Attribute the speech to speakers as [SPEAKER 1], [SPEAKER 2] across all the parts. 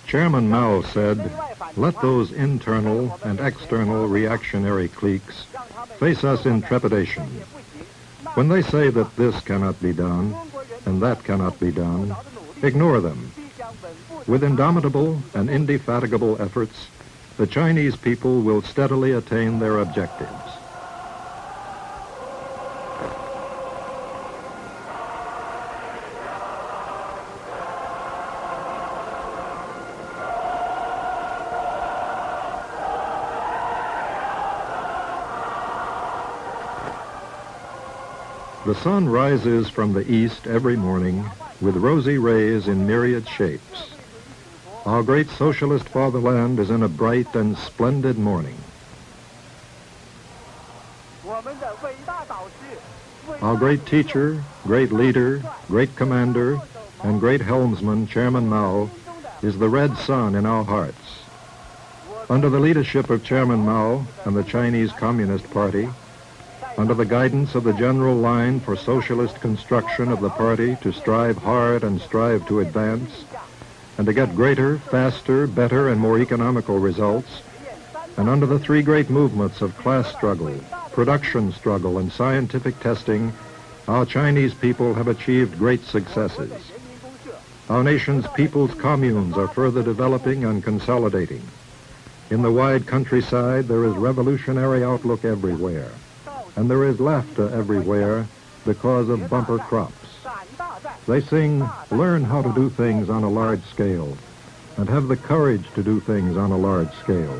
[SPEAKER 1] Chairman Mao said, "Let those internal and external reactionary cliques face us in trepidation. When they say that this cannot be done and that cannot be done, ignore them. With indomitable and indefatigable efforts, the Chinese people will steadily attain their objectives." The sun rises from the east every morning with rosy rays in myriad shapes. Our great socialist fatherland is in a bright and splendid morning. Our great teacher, great leader, great commander, and great helmsman, Chairman Mao, is the red sun in our hearts. Under the leadership of Chairman Mao and the Chinese Communist Party, under the guidance of the general line for socialist construction of the party to strive hard and strive to advance, and to get greater, faster, better, and more economical results, and under the three great movements of class struggle, production struggle, and scientific testing, our Chinese people have achieved great successes. Our nation's people's communes are further developing and consolidating. In the wide countryside, there is revolutionary outlook everywhere. And there is laughter everywhere because of bumper crops. They sing, "Learn how to do things on a large scale, and have the courage to do things on a large scale.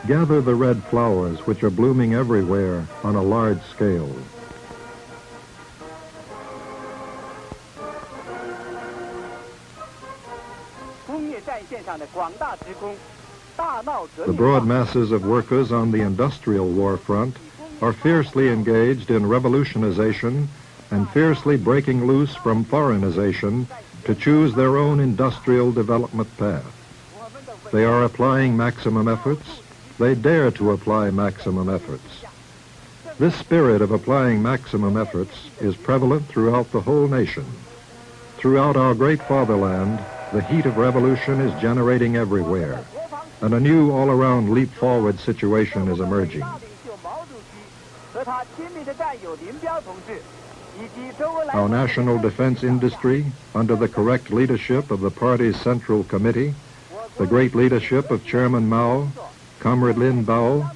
[SPEAKER 1] Gather the red flowers which are blooming everywhere on a large scale." The broad masses of workers on the industrial war front are fiercely engaged in revolutionization and fiercely breaking loose from foreignization to choose their own industrial development path. They are applying maximum efforts. They dare to apply maximum efforts. This spirit of applying maximum efforts is prevalent throughout the whole nation. Throughout our great fatherland, the heat of revolution is generating everywhere, and a new all-around leap-forward situation is emerging. Our national defense industry, under the correct leadership of the party's Central Committee, the great leadership of Chairman Mao, Comrade Lin Bao,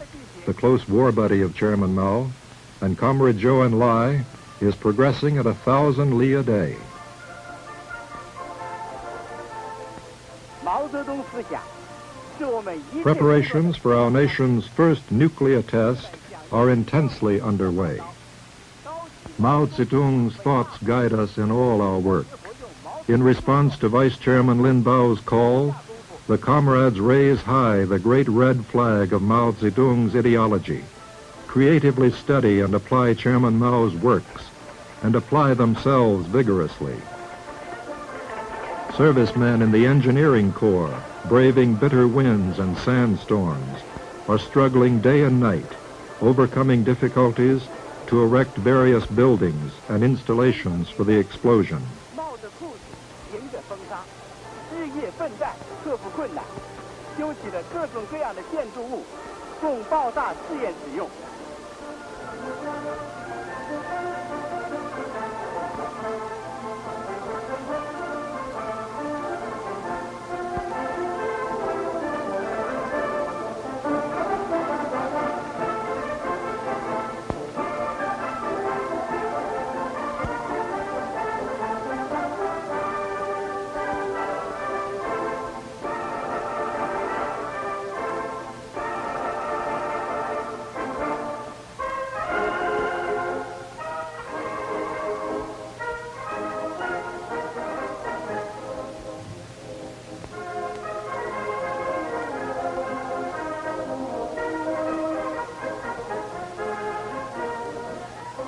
[SPEAKER 1] the close war buddy of Chairman Mao, and Comrade Zhou Enlai, is progressing at 1,000 li a day. Preparations for our nation's first nuclear test are intensely underway. Mao Tse-Tung's thoughts guide us in all our work. In response to Vice Chairman Lin Bao's call, the comrades raise high the great red flag of Mao Tse-Tung's ideology, creatively study and apply Chairman Mao's works, and apply themselves vigorously. Servicemen in the engineering corps, braving bitter winds and sandstorms, are struggling day and night, overcoming difficulties to erect various buildings and installations for the explosion.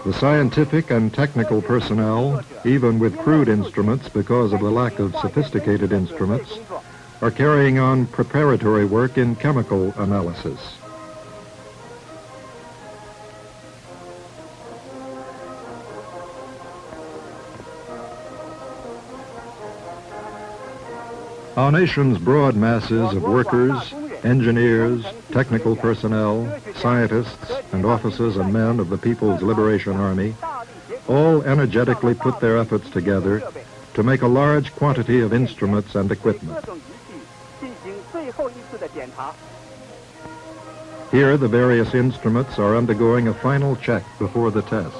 [SPEAKER 1] The scientific and technical personnel, even with crude instruments because of the lack of sophisticated instruments, are carrying on preparatory work in chemical analysis. Our nation's broad masses of workers, engineers, technical personnel, scientists, and officers and men of the People's Liberation Army all energetically put their efforts together to make a large quantity of instruments and equipment. Here, the various instruments are undergoing a final check before the test.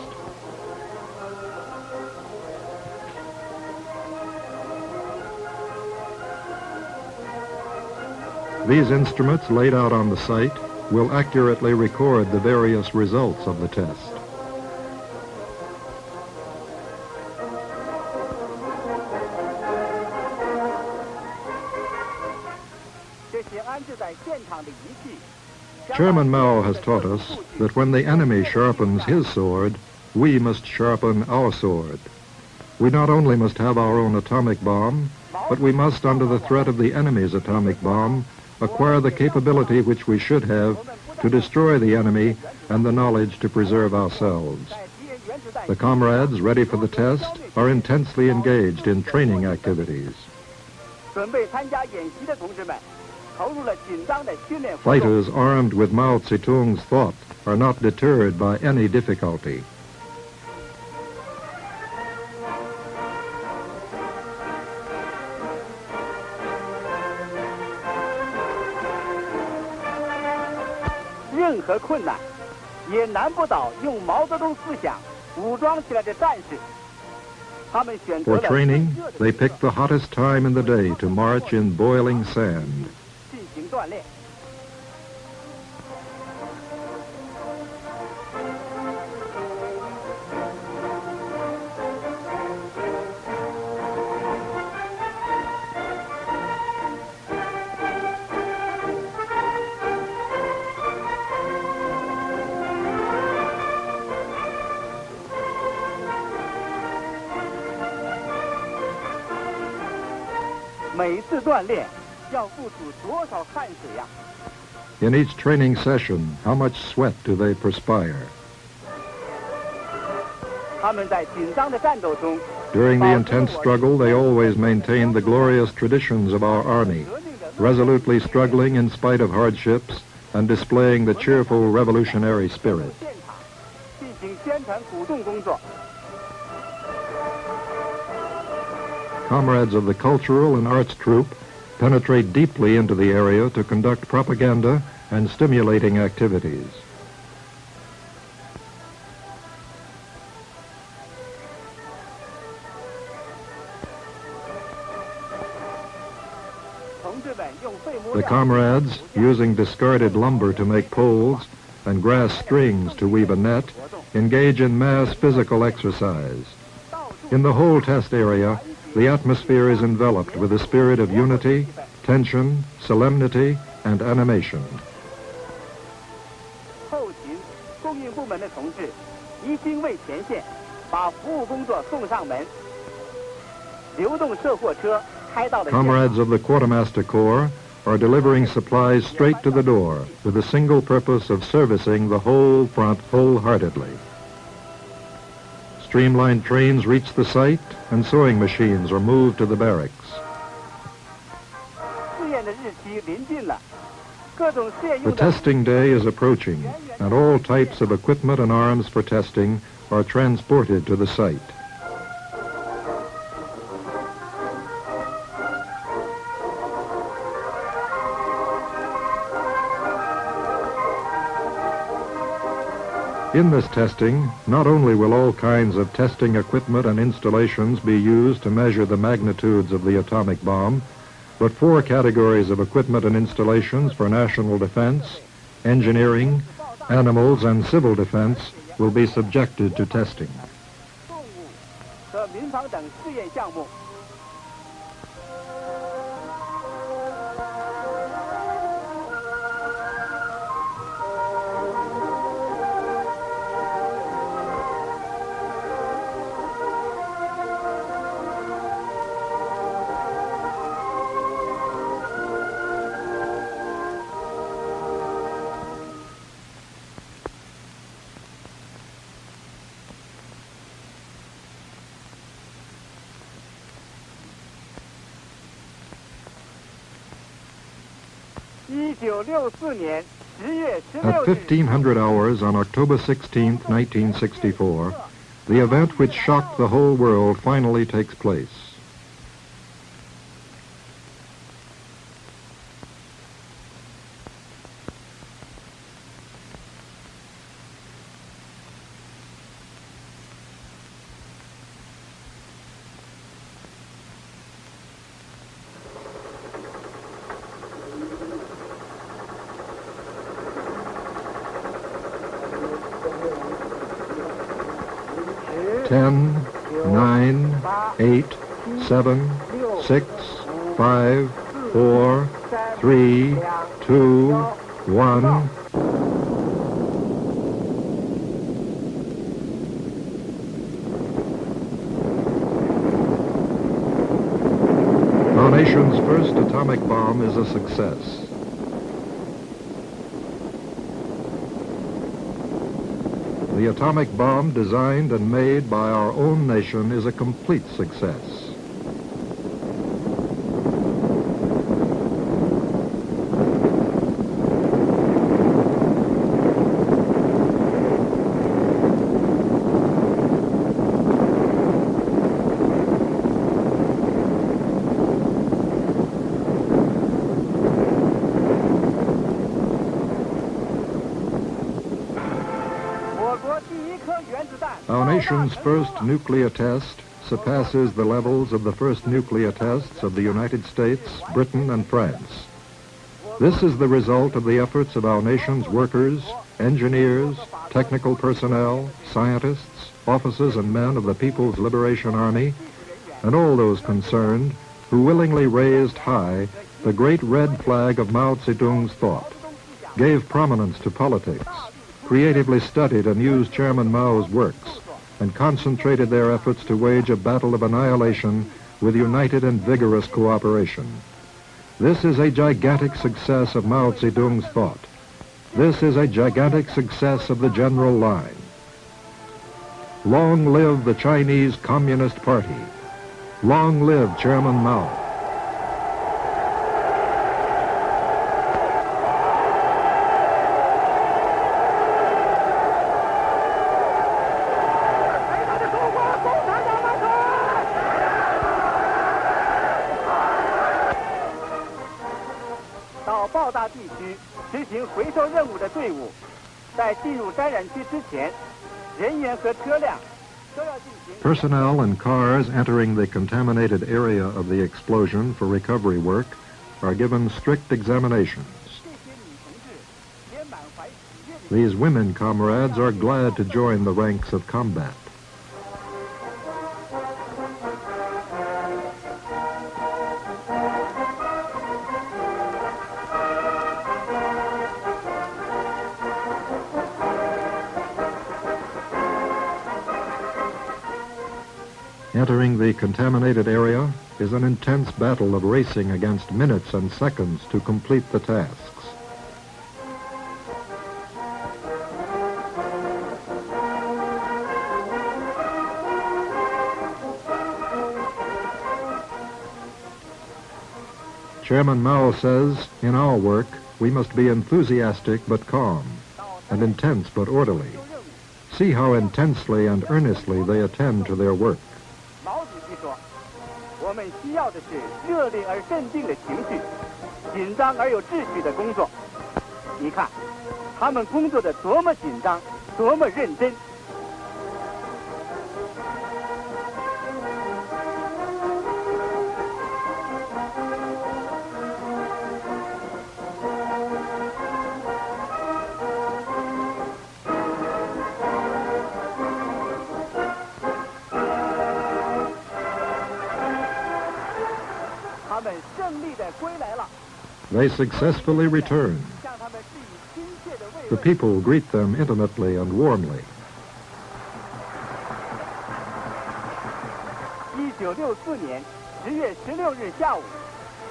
[SPEAKER 1] These instruments laid out on the site will accurately record the various results of the test. Chairman Mao has taught us that when the enemy sharpens his sword, we must sharpen our sword. We not only must have our own atomic bomb, but we must, under the threat of the enemy's atomic bomb, acquire the capability which we should have to destroy the enemy and the knowledge to preserve ourselves. The comrades ready for the test are intensely engaged in training activities. Fighters armed with Mao Tse-Tung's thought are not deterred by any difficulty. For training, they pick the hottest time in the day to march in boiling sand. In each training session, how much sweat do they perspire? During the intense struggle, they always maintain the glorious traditions of our Army, resolutely struggling in spite of hardships and displaying the cheerful revolutionary spirit. Comrades of the cultural and arts troop penetrate deeply into the area to conduct propaganda and stimulating activities. The comrades, using discarded lumber to make poles and grass strings to weave a net, engage in mass physical exercise. In the whole test area, the atmosphere is enveloped with a spirit of unity, tension, solemnity, and animation. Comrades of the Quartermaster Corps are delivering supplies straight to the door with the single purpose of servicing the whole front wholeheartedly. Streamlined trains reach the site and sewing machines are moved to the barracks. The testing day is approaching, and all types of equipment and arms for testing are transported to the site. In this testing, not only will all kinds of testing equipment and installations be used to measure the magnitudes of the atomic bomb, but 4 categories of equipment and installations for national defense, engineering, animals, and civil defense will be subjected to testing. At 1500 hours on October 16, 1964, the event which shocked the whole world finally takes place. Ten, 9, 8, 7, 6, 5, 4, 3, 2, 1. Our nation's first atomic bomb is a success. The atomic bomb designed and made by our own nation is a complete success. Our nation's first nuclear test surpasses the levels of the first nuclear tests of the United States, Britain, and France. This is the result of the efforts of our nation's workers, engineers, technical personnel, scientists, officers and men of the People's Liberation Army, and all those concerned who willingly raised high the great red flag of Mao Zedong's thought, gave prominence to politics, creatively studied and used Chairman Mao's works, and concentrated their efforts to wage a battle of annihilation with united and vigorous cooperation. This is a gigantic success of Mao Zedong's thought. This is a gigantic success of the general line. Long live the Chinese Communist Party. Long live Chairman Mao. Personnel and cars entering the contaminated area of the explosion for recovery work are given strict examinations. These women comrades are glad to join the ranks of combat. Entering the contaminated area is an intense battle of racing against minutes and seconds to complete the tasks. Chairman Mao says, in our work, we must be enthusiastic but calm, and intense but orderly. See how intensely and earnestly they attend to their work.
[SPEAKER 2] 我们需要的是热烈而镇定的情绪，紧张而有秩序的工作。你看，他们工作的多么紧张，多么认真。
[SPEAKER 1] They successfully return. The people greet them intimately and warmly.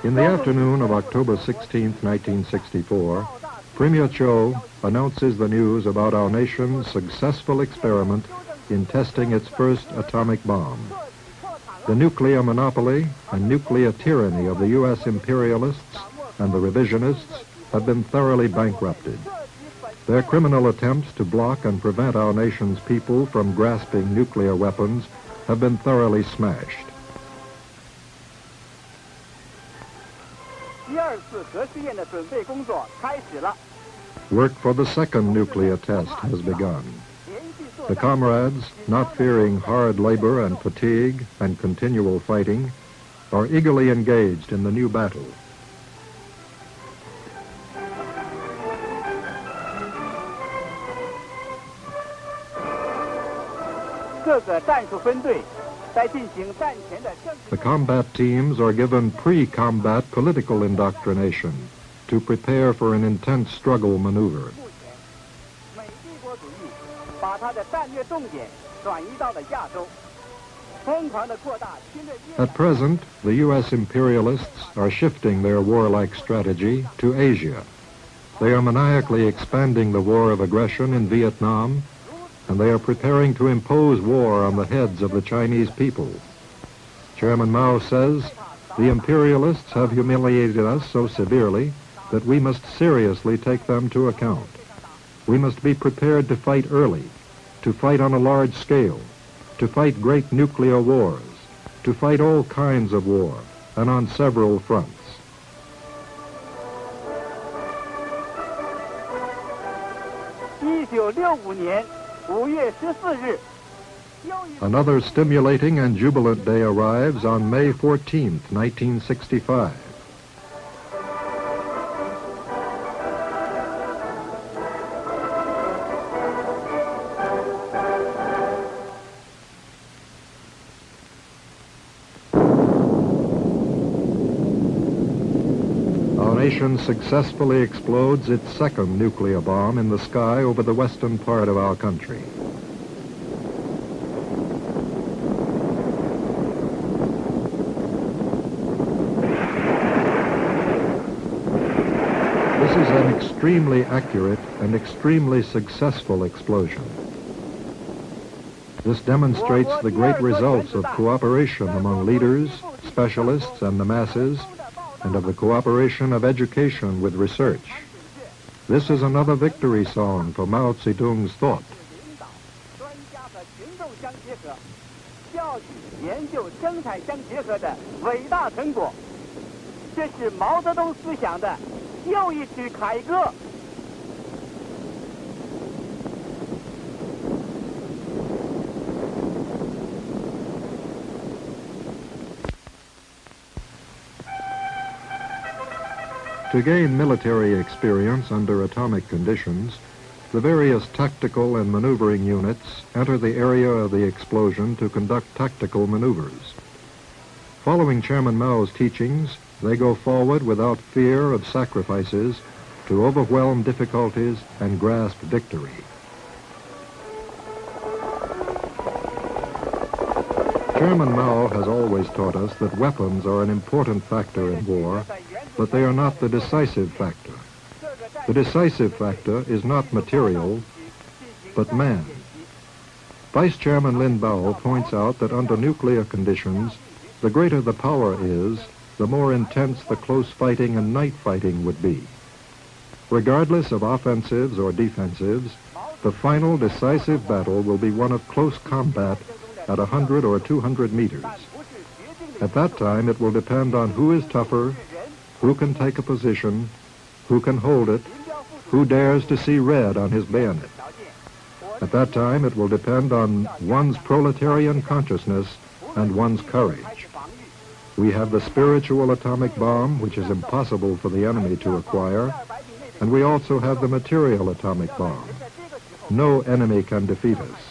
[SPEAKER 1] In the afternoon of October 16, 1964, Premier Cho announces the news about our nation's successful experiment in testing its first atomic bomb. The nuclear monopoly and nuclear tyranny of the U.S. imperialists and the revisionists have been thoroughly bankrupted. Their criminal attempts to block and prevent our nation's people from grasping nuclear weapons have been thoroughly smashed.
[SPEAKER 2] 第二次核试验的准备工作开始了。
[SPEAKER 1] Work for the second nuclear test has begun. The comrades, not fearing hard labor and fatigue and continual fighting, are eagerly engaged in the new battle.
[SPEAKER 2] 各个战术分队在进行战前的政治。
[SPEAKER 1] The combat teams are given pre-combat political indoctrination to prepare for an intense struggle maneuver.
[SPEAKER 2] 美帝国主义把它的战略重点转移到了亚洲，疯狂地扩大侵略。
[SPEAKER 1] At present, the U.S. imperialists are shifting their warlike strategy to Asia. They are maniacally expanding the war of aggression in Vietnam, and they are preparing to impose war on the heads of the Chinese people. Chairman Mao says, the imperialists have humiliated us so severely that we must seriously take them to account. We must be prepared to fight early, to fight on a large scale, to fight great nuclear wars, to fight all kinds of war, and on several fronts.
[SPEAKER 2] 1965年5月14日。
[SPEAKER 1] Another stimulating and jubilant day arrives on May 14th, 1965. Our nation successfully explodes its second nuclear bomb in the sky over the western part of our country. This is an extremely accurate and extremely successful explosion. This demonstrates the great results of cooperation among leaders, specialists, and the masses, and of the cooperation of education with research. This is another victory song for Mao Zedong's thought.
[SPEAKER 2] 专家和群众相结合，教育、研究、生产相结合的伟大成果，这是毛泽东思想的又一曲凯歌。
[SPEAKER 1] To gain military experience under atomic conditions, the various tactical and maneuvering units enter the area of the explosion to conduct tactical maneuvers. Following Chairman Mao's teachings, they go forward without fear of sacrifices to overwhelm difficulties and grasp victory. Chairman Mao has always taught us that weapons are an important factor in war, but they are not the decisive factor. The decisive factor is not material, but man. Vice Chairman Lin Bao points out that under nuclear conditions, the greater the power is, the more intense the close fighting and night fighting would be. Regardless of offensives or defensives, the final decisive battle will be one of close combat at 100 or 200 meters. At that time, it will depend on who is tougher, who can take a position, who can hold it, who dares to see red on his bayonet. At that time, it will depend on one's proletarian consciousness and one's courage. We have the spiritual atomic bomb, which is impossible for the enemy to acquire, and we also have the material atomic bomb. No enemy can defeat us.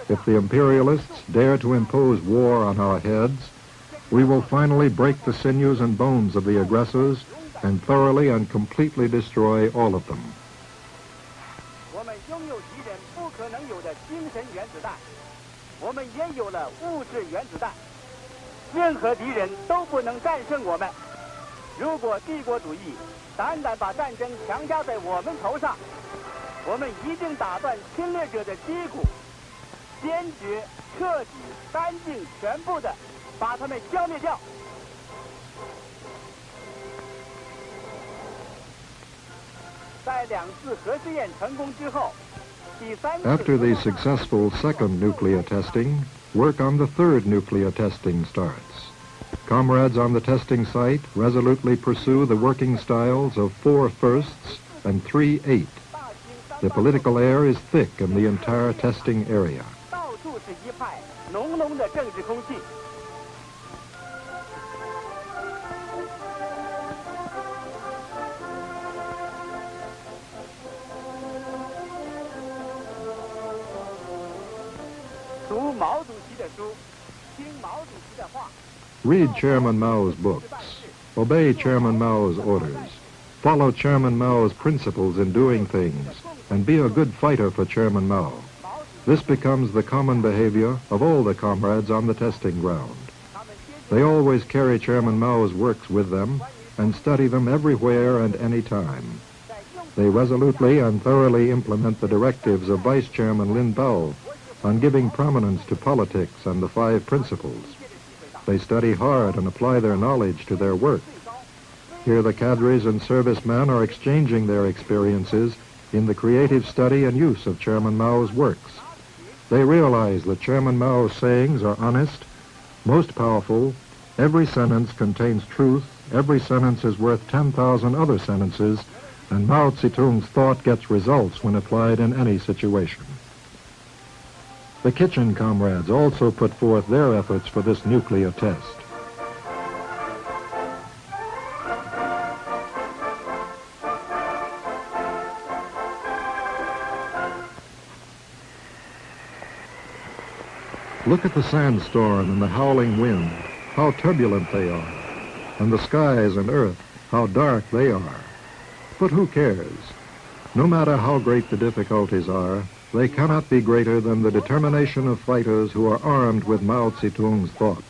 [SPEAKER 1] If the imperialists dare to impose war on our heads, we will finally break the sinews and bones of the aggressors and thoroughly and completely destroy all of them.
[SPEAKER 2] 我们拥有敌人不可能有的精神原子弹，我们也有了物质原子弹，任何敌人都不能战胜我们。如果帝国主义胆敢把战争强加在我们头上，我们一定打断侵略者的脊骨，坚决、彻底、干净、全部的把他们消灭掉。在2次核试验成功之后，第3次
[SPEAKER 1] After the successful second nuclear testing, work on the third nuclear testing starts. Comrades on the testing site resolutely pursue the working styles of 4 firsts and 3 eight. The political air is thick in the entire testing area.
[SPEAKER 2] 到处是一派浓浓的政治空气。读毛主席的书，听毛主席的话。
[SPEAKER 1] Read Chairman Mao's books. Obey Chairman Mao's orders. Follow Chairman Mao's principles in doing things, and be a good fighter for Chairman Mao. This becomes the common behavior of all the comrades on the testing ground. They always carry Chairman Mao's works with them and study them everywhere and any time. They resolutely and thoroughly implement the directives of Vice Chairman Lin Bao on giving prominence to politics and the 5 principles. They study hard and apply their knowledge to their work. Here the cadres and servicemen are exchanging their experiences in the creative study and use of Chairman Mao's works. They realize that Chairman Mao's sayings are honest, most powerful, every sentence contains truth, every sentence is worth 10,000 other sentences, and Mao Tse-Tung's thought gets results when applied in any situation. The kitchen comrades also put forth their efforts for this nuclear test. Look at the sandstorm and the howling wind, how turbulent they are, and the skies and earth, how dark they are. But who cares? No matter how great the difficulties are, they cannot be greater than the determination of fighters who are armed with Mao Tse-Tung's thought.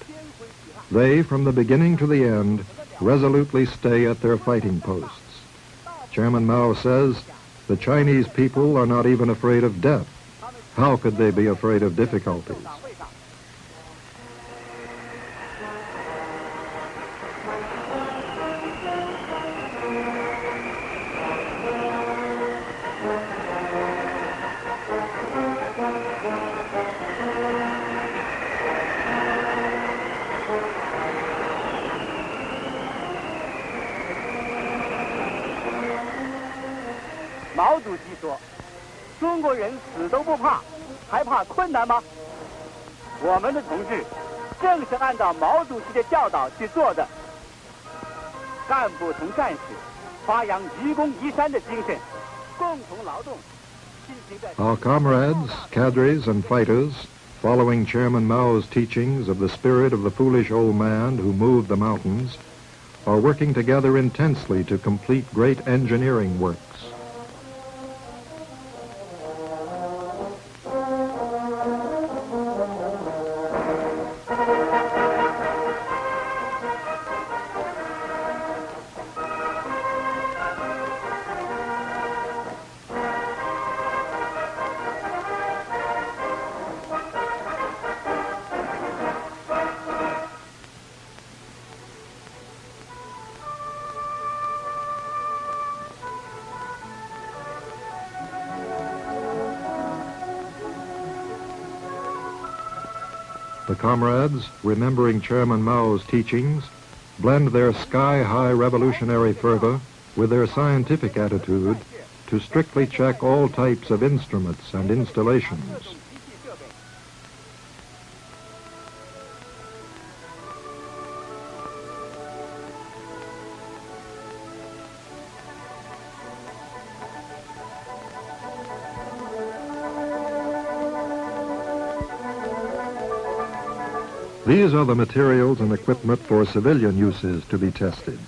[SPEAKER 1] They, from the beginning to the end, resolutely stay at their fighting posts. Chairman Mao says, the Chinese people are not even afraid of death. How could they be afraid of difficulties?
[SPEAKER 2] 毛主席说：“中国人死都不怕，还怕困难吗？”我们的同志正是按照毛主席的教导去做的。干部同战士发扬愚公移山的精神，共同劳动。
[SPEAKER 1] Our comrades, cadres, and fighters, following Chairman Mao's teachings of the spirit of the foolish old man who moved the mountains, are working together intensely to complete great engineering works. The comrades, remembering Chairman Mao's teachings, blend their sky-high revolutionary fervor with their scientific attitude to strictly check all types of instruments and installations. These are the materials and equipment for civilian uses to be tested.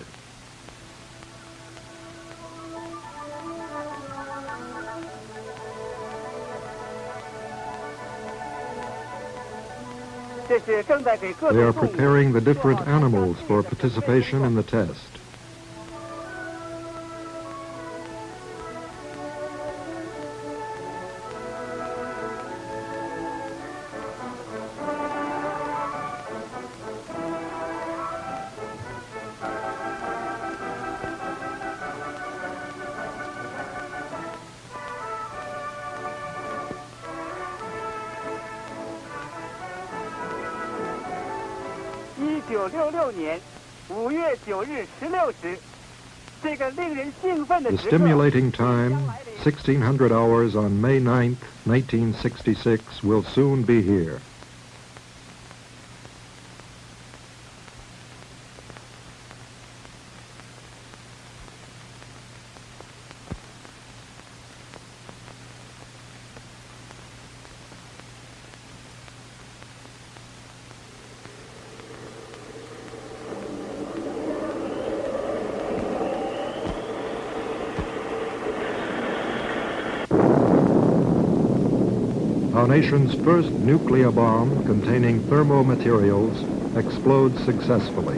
[SPEAKER 1] They are preparing the different animals for participation in the test.
[SPEAKER 2] 1966年5月9日16时，这个令人兴奋的
[SPEAKER 1] The
[SPEAKER 2] 时刻。
[SPEAKER 1] stimulating time, 1600 hours on May 9th, 1966, will soon be here. Our nation's first nuclear bomb containing thermomaterials explodes successfully.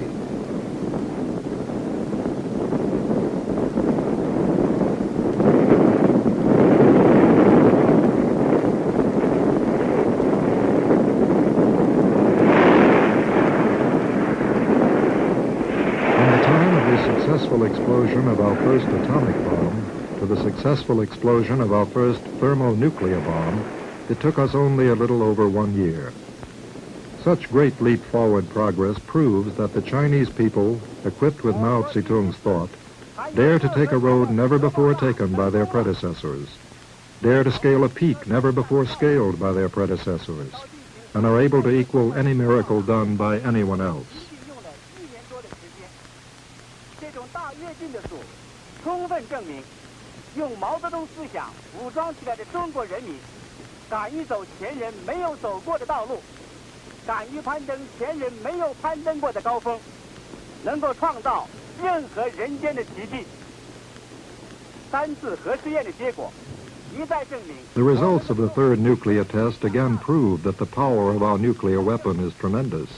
[SPEAKER 1] From the time of the successful explosion of our first atomic bomb to the successful explosion of our first thermonuclear bomb, it took us only a little over 1 year. Such great leap-forward progress proves that the Chinese people, equipped with Mao Tse-Tung's thought, dare to take a road never before taken by their predecessors, dare to scale a peak never before scaled by their predecessors, and are able to equal any miracle done by anyone else.
[SPEAKER 2] 这种大跃进的数，充分证明，用毛泽东思想武装起来的中国人民，敢于走前人没有走过的道路，敢于攀登前人没有攀登过的高峰，能够创造任何人间的奇迹。3次核试验的结果，一再证明。
[SPEAKER 1] The results of the third nuclear test again prove that the power of our nuclear weapon is tremendous.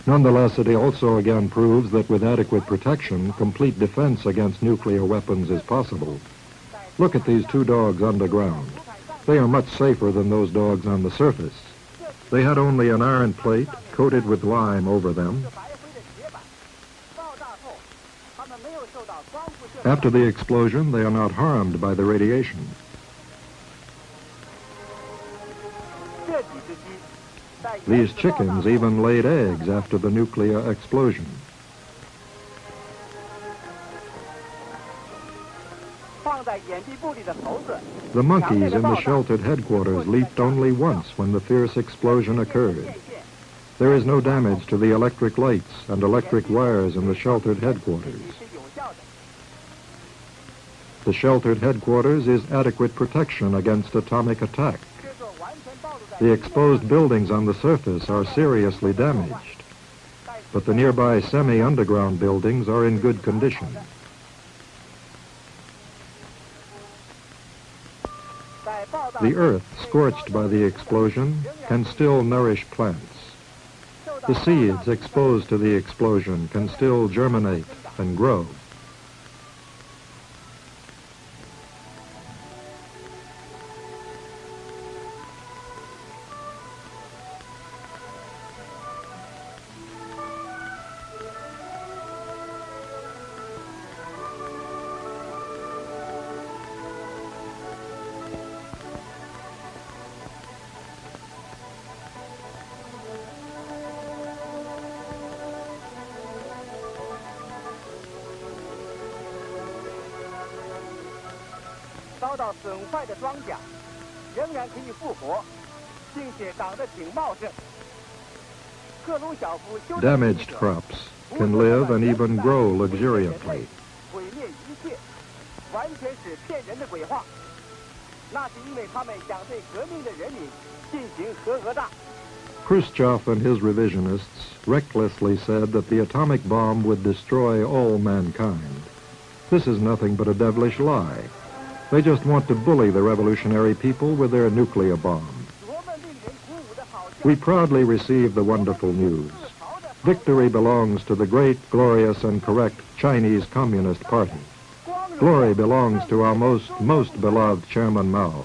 [SPEAKER 1] Nonetheless, it also again proves that with adequate protection, complete defense against nuclear weapons is possible. Look at these 2 dogs underground. They are much safer than those dogs on the surface. They had only an iron plate coated with lime over them. After the explosion, they are not harmed by the radiation. These chickens even laid eggs after the nuclear explosion. The monkeys in the sheltered headquarters leaped only once when the fierce explosion occurred. There is no damage to the electric lights and electric wires in the sheltered headquarters. The sheltered headquarters is adequate protection against atomic attack. The exposed buildings on the surface are seriously damaged, but the nearby semi-underground buildings are in good condition. The earth, scorched by the explosion, can still nourish plants. The seeds exposed to the explosion can still germinate and grow. Damaged crops can live and even grow luxuriantly. Khrushchev and his revisionists recklessly said that the atomic bomb would destroy all mankind. This is nothing but a devilish lie. They just want to bully the revolutionary people with their nuclear bomb. We proudly receive the wonderful news. Victory belongs to the great, glorious, and correct Chinese Communist Party. Glory belongs to our most beloved Chairman Mao.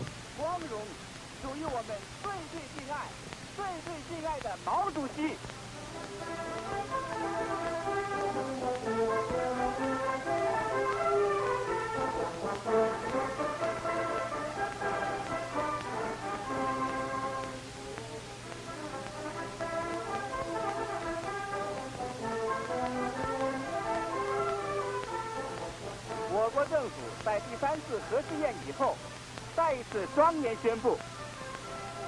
[SPEAKER 2] 府在第3次核试验以后，再一次庄严宣布，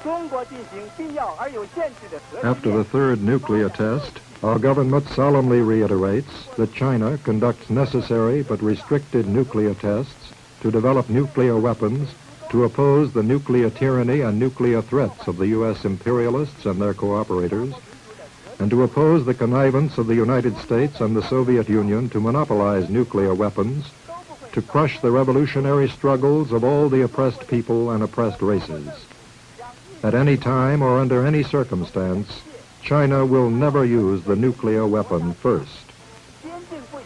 [SPEAKER 2] 中国进行必要而有限制的核试验。
[SPEAKER 1] After the third nuclear test, our government solemnly reiterates that China conducts necessary but restricted nuclear tests to develop nuclear weapons to oppose the nuclear tyranny and nuclear threats of the U.S. imperialists and their cooperators, and to oppose the connivance of the United States and the Soviet Union to monopolize nuclear weapons, to crush the revolutionary struggles of all the oppressed people and oppressed races. At any time or under any circumstance, China will never use the nuclear weapon first.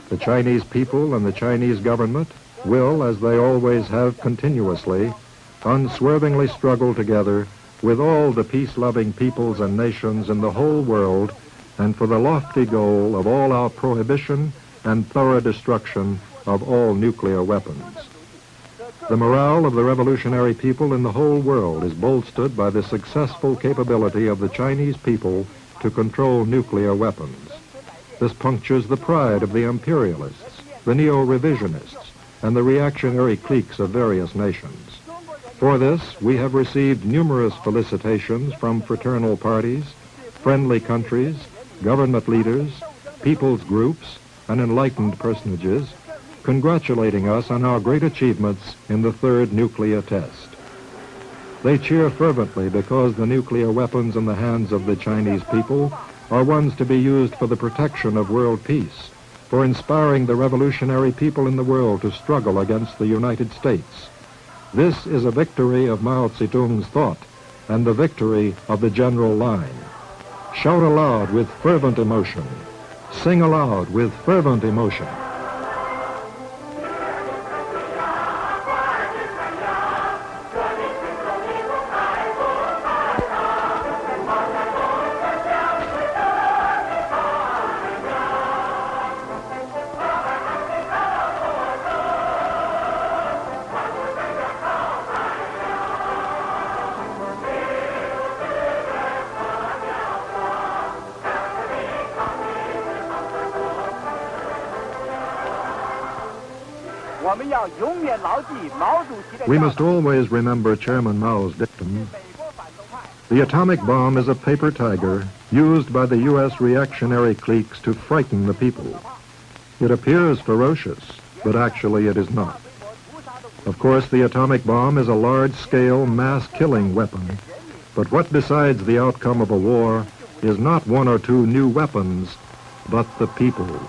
[SPEAKER 1] The Chinese people and the Chinese government will, as they always have continuously, unswervingly struggle together with all the peace-loving peoples and nations in the whole world, and for the lofty goal of all-out prohibition and thorough destruction of all nuclear weapons. The morale of the revolutionary people in the whole world is bolstered by the successful capability of the Chinese people to control nuclear weapons. This punctures the pride of the imperialists, the neo-revisionists, and the reactionary cliques of various nations. For this, we have received numerous felicitations from fraternal parties, friendly countries, government leaders, people's groups, and enlightened personages, congratulating us on our great achievements in the third nuclear test. They cheer fervently because the nuclear weapons in the hands of the Chinese people are ones to be used for the protection of world peace, for inspiring the revolutionary people in the world to struggle against the United States. This is a victory of Mao Tse-Tung's thought and the victory of the general line. Shout aloud with fervent emotion. Sing aloud with fervent emotion. We must always remember Chairman Mao's dictum. The atomic bomb is a paper tiger used by the U.S. reactionary cliques to frighten the people. It appears ferocious, but actually it is not. Of course, the atomic bomb is a large-scale mass-killing weapon, but what decides the outcome of a war is not one or two new weapons, but the people.